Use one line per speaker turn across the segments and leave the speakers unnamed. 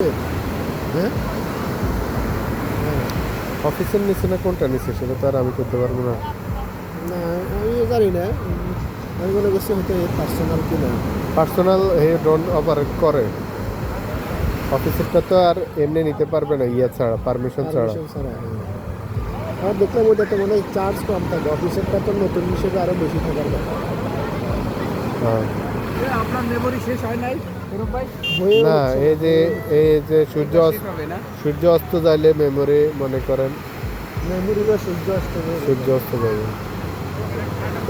হ্যাঁ
অফিসের নিচে না কোনটা নিচে সেটা তো আর আমি করতে পারবো না।
না আমি জানি না, আমি মনে করছি হয়তো পার্সোনাল কিনা।
পার্সোনাল হে ডোন্ট অপারেট করে, অফিসেরটা তো আর এমনি নিতে পারবে না ইয়ে ছাড়া, পারমিশন ছাড়া।
পারমিশন ছাড়া, হ্যাঁ। আর দেখলাম ওইটাতে মনে হয় চার্জ কম থাকে, অফিসেরটা তো নতুন হিসেবে আরো বেশি থাকার কথা।
হ্যাঁ
আপনার মেমোরি শেষ হয় নাই সৌরভ ভাই?
হয়ে
না,
উঠছে,
এই যে
শেষ হবে না?
সূর্য অস্ত যাইলে মেমোরি মনে করেন
মেমোরি বা সূর্য আসতে হবে।
সূর্য অস্ত যাবে।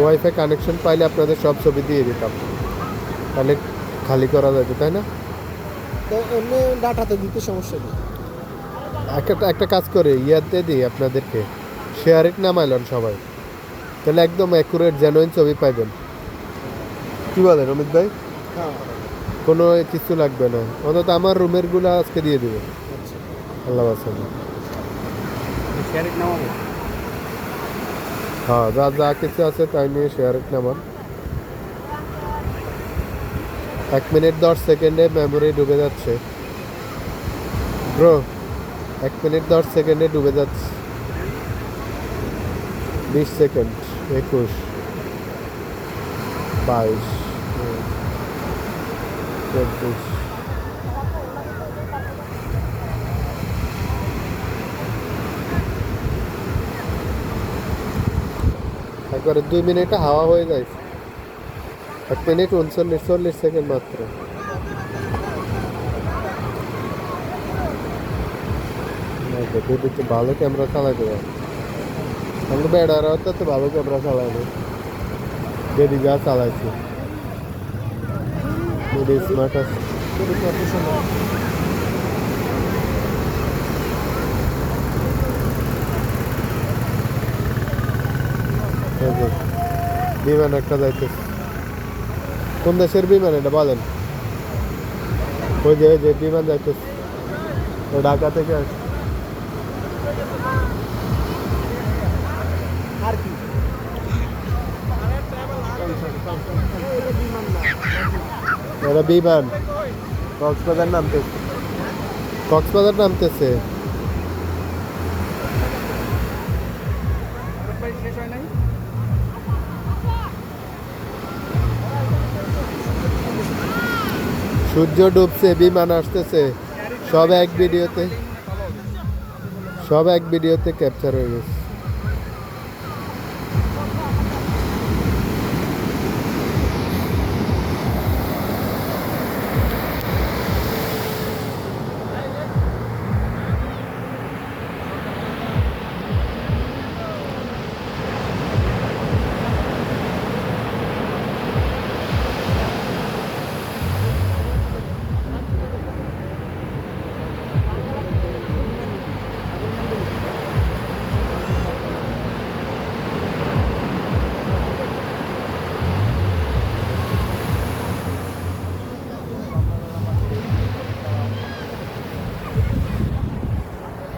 ওয়াইফাই কানেকশন পাইলে আপনাদের সব ছবি দিয়ে দিতাম, তাহলে খালি করা যাবে, তাই না?
তো এমনি ডাটাতে দিতে সমস্যা নেই।
একটা কাজ করে ইয়াতে দিই আপনাদেরকে, শেয়ার ইট নামাইলেন সবাই, তাহলে একদম অ্যাকুরেট জেনুইন ছবি পাইবেন। কি বলেন অমিত ভাই?
হ্যাঁ,
কোনো কিছু লাগবে না, অন্তত আমার রুমের গুলো আজকে দিয়ে দিবেন।
আচ্ছা।
আল্লাহ বাসান।
শেয়ারিট নামাবো।
হ্যাঁ, যা যা কিছু আছে তাই নিয়ে শেয়ার ইট নামান। 1 মিনিট 10 সেকেন্ডে মেমোরি ডুবে যাচ্ছে ব্রো, 1 মিনিট 10 সেকেন্ডে ডুবে যাচ্ছে। 20 সেকেন্ড, 21, 22, 24। একবারে 2 মিনিটে হাওয়া হয়ে যায়। 1 মিনিট 39-40 সেকেন্ড মাত্র। যদি তো ভালো ক্যামেরা চালাইতে পারে, আমরা বেড়ারা তো ভালো ক্যামেরা চালায় না, যদি যা চালাইছি স্মার্ট আছে।
খুবই প্রফেশনাল।
এই যে বিমান একটা যাইতেছে, কোন দেশের বিমান এটা বলেন? ওই যে বিমান যাইতেছে, ঢাকা থেকে আসছে।
আর কি
এটা বিমান কক্সবাজার নামতেছে, কক্সবাজার নামতেছে।
সৌরভ ভাই শেষ হয় নাই?
সূর্য ডুবছে, বিমান আসতেছে, সব এক ভিডিওতে ক্যাপচার হয়ে গেছে।